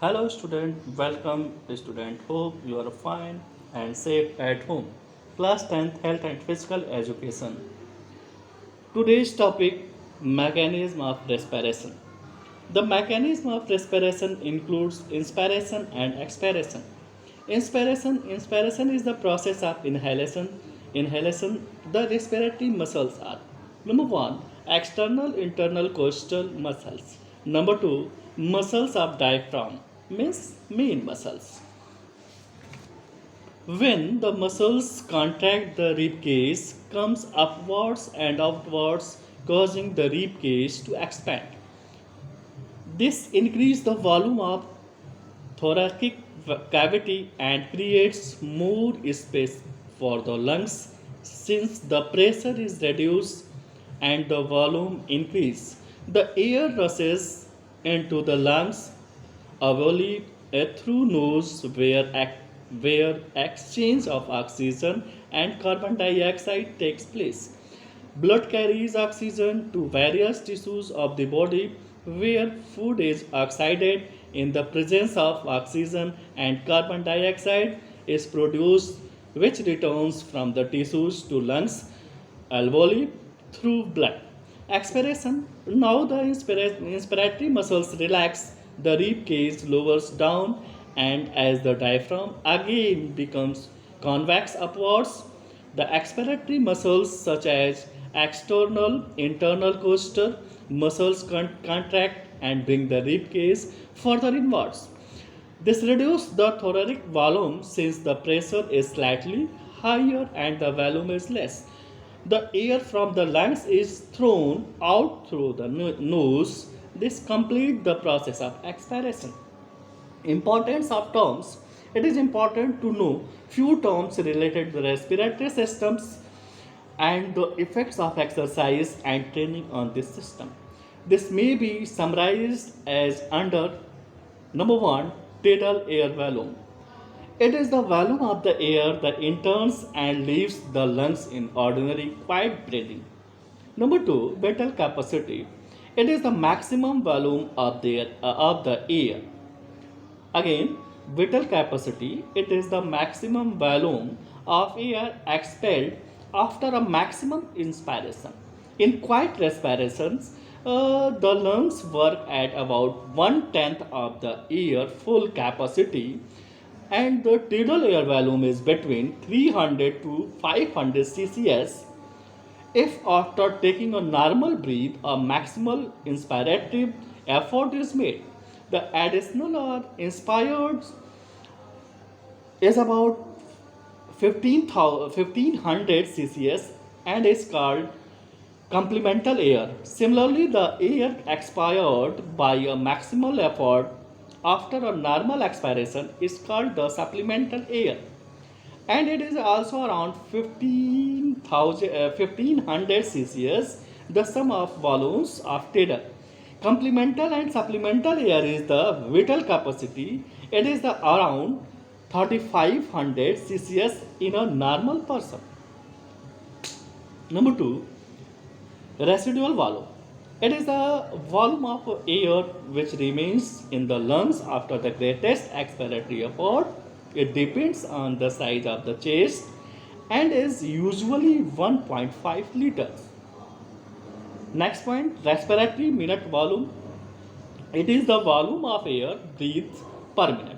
Hello student, welcome student. Hope you are fine and safe at home. Class 10th Health and Physical Education. Today's topic mechanism of respiration. The mechanism of respiration includes inspiration and expiration. Inspiration is the process of inhalation. Inhalation, the respiratory muscles are number 1, external internal costal muscles. Number 2, muscles of diaphragm, means main muscles. When the muscles contract, the rib cage comes upwards and outwards, causing the rib cage to expand. This increases the volume of thoracic cavity and creates more space for the lungs since the pressure is reduced and the volume increase. The air rushes into the lungs only through nose where exchange of oxygen and carbon dioxide takes place. Blood carries oxygen to various tissues of the body where food is oxidized in the presence of oxygen and carbon dioxide is produced which returns from the tissues to lungs alveoli through blood. Expiration. Now the inspiratory muscles relax, the rib cage lowers down, and as the diaphragm again becomes convex upwards, the expiratory muscles such as external, internal costal muscles contract and bring the rib cage further inwards. This reduces the thoracic volume since the pressure is slightly higher and the volume is less. The air from the lungs is thrown out through the nose. This completes the process of expiration. Importance of terms. It is important to know few terms related to the respiratory systems and the effects of exercise and training on this system. This may be summarized as under number 1, tidal air volume. It is the volume of the air that enters and leaves the lungs in ordinary quiet breathing. Number 2, vital capacity. It is the maximum volume of the air. Again, vital capacity, it is the maximum volume of air expelled after a maximum inspiration. In quiet respirations, the lungs work at about one tenth of the air full capacity, and the tidal air volume is between 300 to 500 ccs. If after taking a normal breath, a maximal inspirative effort is made, the additional or inspired is about 1500 ccs and is called complemental air. Similarly, the air expired by a maximal effort after a normal expiration is called the supplemental air, and it is also around 1500 ccs, the sum of volumes of tidal. Complemental and supplemental air is the vital capacity. It is the around 3500 ccs in a normal person. Number 2, residual volume. It is the volume of air which remains in the lungs after the greatest expiratory effort. It depends on the size of the chest and is usually 1.5 liters. Next point, respiratory minute volume. It is the volume of air breathed per minute.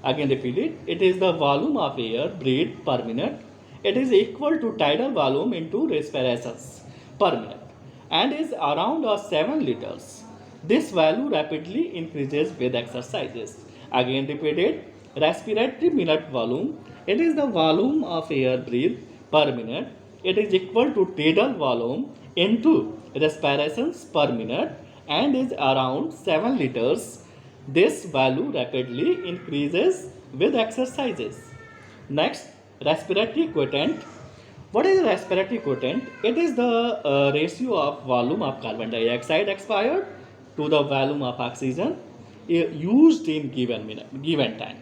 Again repeat it. It is the volume of air breathed per minute. It is equal to tidal volume into respirations per minute and is around 7 liters. This value rapidly increases with exercises. Again repeat it. Respiratory minute volume. It is the volume of air breathed per minute. It is equal to tidal volume into respirations per minute and is around 7 liters. This value rapidly increases with exercises. Next, respiratory quotient. What is respiratory quotient? It is the ratio of volume of carbon dioxide expired to the volume of oxygen used in given time.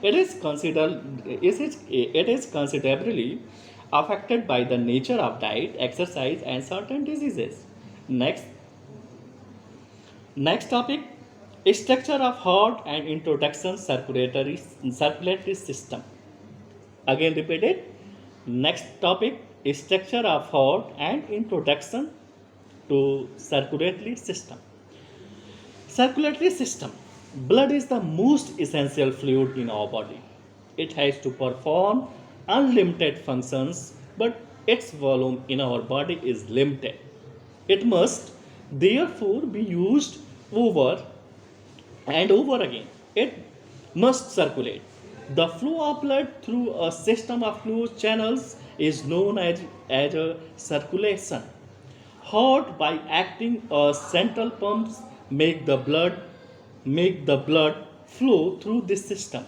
It is considerably affected by the nature of diet, exercise, and certain diseases. Next, next topic, Structure of heart and introduction circulatory system. Again repeated. Next topic is structure of heart and introduction to circulatory system. Circulatory system. Blood is the most essential fluid in our body. It has to perform unlimited functions, but its volume in our body is limited. It must therefore be used over and over again. It must circulate. The flow of blood through a system of fluid channels is known as a circulation. Heart, by acting as central pumps, make the blood flow through this system.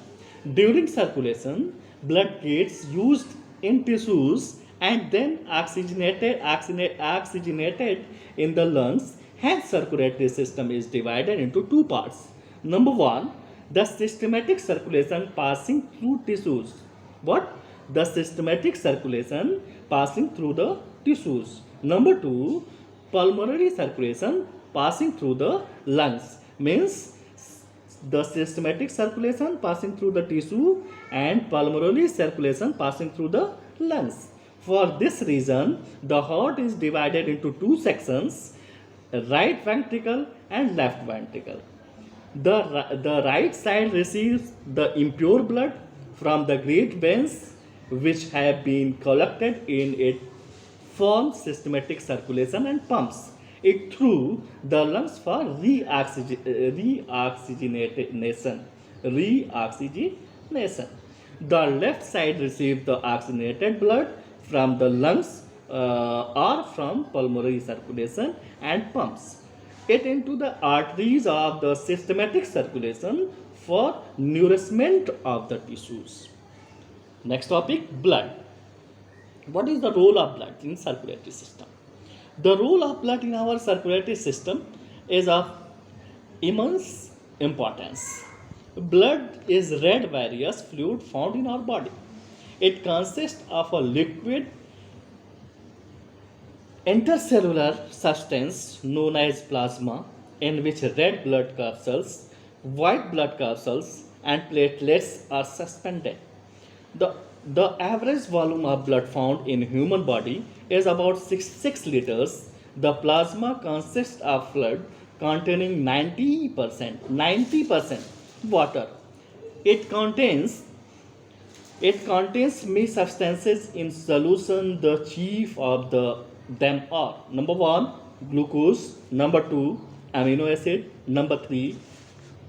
During circulation, blood gets used in tissues and then oxygenated in the lungs. Hence, circulatory system is divided into two parts. Number one, the systematic circulation passing through tissues. What? The systematic circulation passing through the tissues. Number two, pulmonary circulation passing through the lungs. Means the systematic circulation passing through the tissue and pulmonary circulation passing through the lungs. For this reason, the heart is divided into two sections, right ventricle and left ventricle. The right side receives the impure blood from the great veins which have been collected in it, forms systematic circulation and pumps it through the lungs for reoxygenation. The left side receives the oxygenated blood from the lungs or from pulmonary circulation and pumps it into the arteries of the systematic circulation for nourishment of the tissues. Next topic, blood. What is the role of blood in circulatory system? The role of blood in our circulatory system is of immense importance. Blood is red various fluid found in our body. It consists of a liquid intercellular substance known as plasma, in which red blood corpuscles, white blood corpuscles, and platelets are suspended. The average volume of blood found in human body is about 6 liters. The plasma consists of blood containing 90% water. It contains many substances in solution. The chief of them are: number 1, glucose; number 2, amino acid; number 3,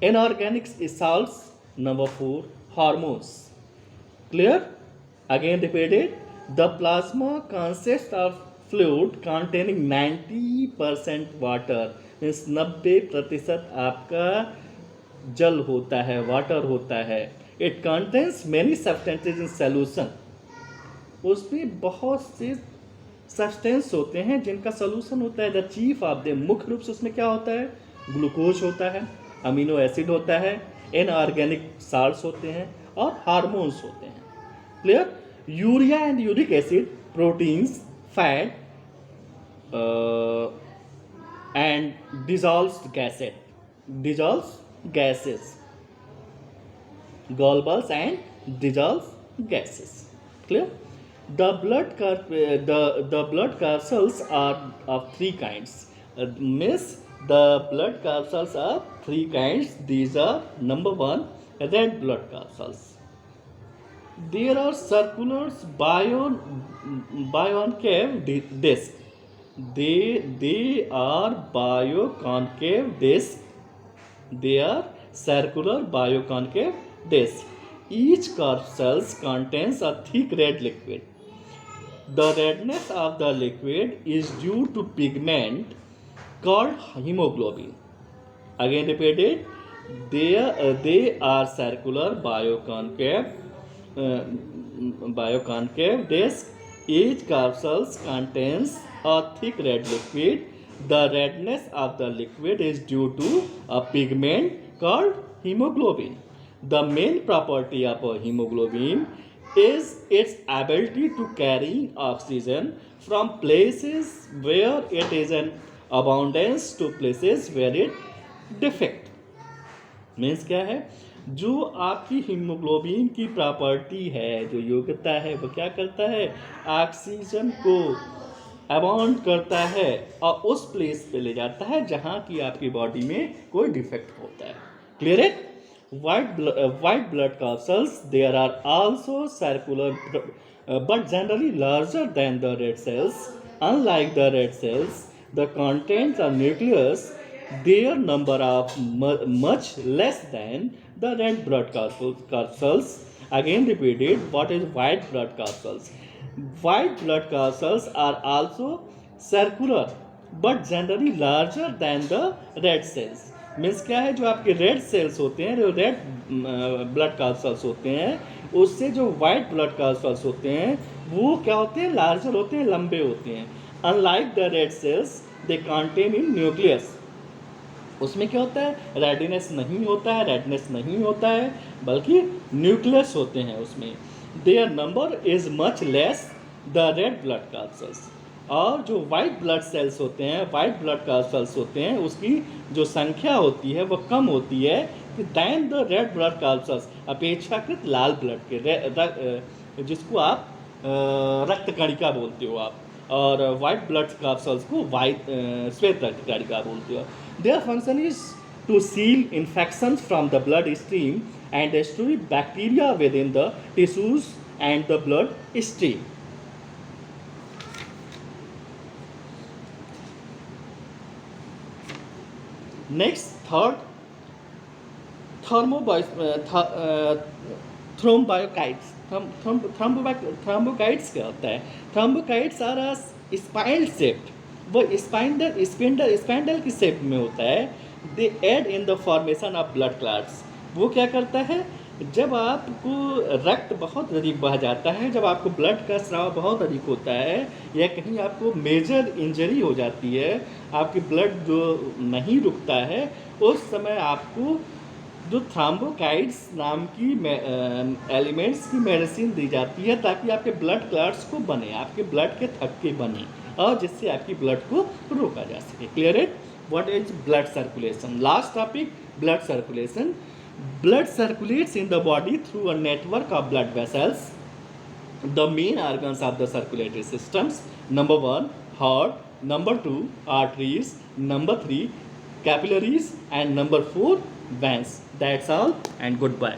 inorganic salts; number 4, hormones. Clear? Again repeated. The plasma consists of fluid containing 90% water. Means 90% आपका जल होता है, water होता है. It contains many substances in solution. उसमें बहुत से substance होते हैं जिनका सोल्यूशन होता है. द चीफ ऑफ द मुख्य रूप से उसमें क्या होता है? ग्लूकोज होता है, अमीनो एसिड होता है, इनऑर्गेनिक साल्ट्स होते हैं और हार्मोन्स होते हैं. Clear? Urea and uric acid, proteins, fat and dissolved gases, gallballs and dissolved gases. Clear? The blood corpuscles are of three kinds. Miss, the blood corpuscles are three kinds. These are: number 1, red blood corpuscles. There are circular bioconcave disc. They are bioconcave disc. They are circular bioconcave disc. Each corpuscle contains a thick red liquid. The redness of the liquid is due to pigment called hemoglobin. Again repeated. They are circular bioconcave disc. Each capsule contains a thick red liquid. The redness of the liquid is due to a pigment called hemoglobin. The main property of a hemoglobin is its ability to carry oxygen from places where it is in abundance to places where it defect. Means क्या है, जो आपकी haemoglobin की property है, जो योग्यता है, वो क्या करता है, ऑक्सीजन को अबाउंड करता है और उस प्लेस पे ले जाता है जहाँ की आपकी बॉडी में कोई डिफेक्ट होता है। क्लियर है? White blood corpuscles, there are also circular but generally larger than the red cells. Unlike the red cells, the contents of nucleus, their number of much less than the red blood corpuscles. Again repeated, what is white blood corpuscles? White blood corpuscles are also circular but generally larger than the red cells. Means क्या है, जो आपके red cells होते हैं, जो red blood कार्सल्स होते हैं, उससे जो वाइट ब्लड कार्सल्स होते हैं वो क्या होते हैं, लार्जर होते हैं, लंबे होते हैं। Unlike the red cells, they contain in nucleus. उसमें क्या होता है, रेडनेस नहीं होता है, रेडनेस नहीं होता है, बल्कि न्यूक्लियस होते हैं उसमें। Their number is much less the red blood corpuscles. और जो वाइट ब्लड सेल्स होते हैं, वाइट ब्लड कार्सल्स होते हैं, उसकी जो संख्या होती है वो कम होती है दैन द रेड ब्लड कार्सल्स, अपेक्षाकृत लाल ब्लड के, जिसको आप रक्त कणिका बोलते हो आप, और वाइट ब्लड कार्सल्स को वाइट श्वेत रक्त कणिका बोलते हो। Their function is to seal infection from the blood stream and destroy bacteria within the tissues and the blood stream. Next third, thrombocytes. Thrombocytes क्या होता है? थ्रोम्बोकाइट्स आर स्पाइंड शेप्ड, वो स्पाइंडल की शेप में होता है। They aid in the formation of blood clots. वो क्या करता है, जब आपको रक्त बहुत अधिक बह जाता है, जब आपको ब्लड का स्राव बहुत अधिक होता है, या कहीं आपको मेजर इंजरी हो जाती है, आपकी ब्लड जो नहीं रुकता है, उस समय आपको जो थ्रोम्बोकाइट्स नाम की एलिमेंट्स की मेडिसिन दी जाती है, ताकि आपके ब्लड क्लॉट्स को बने, आपके ब्लड के थक्के बने, और जिससे आपकी ब्लड को रोका जा सके। क्लियर है? What is blood circulation? Last topic, blood circulation. Blood circulates in the body through a network of blood vessels. The main organs of the circulatory systems: number 1, heart; number 2, arteries; number 3, capillaries; and number 4, veins. That's all, and goodbye.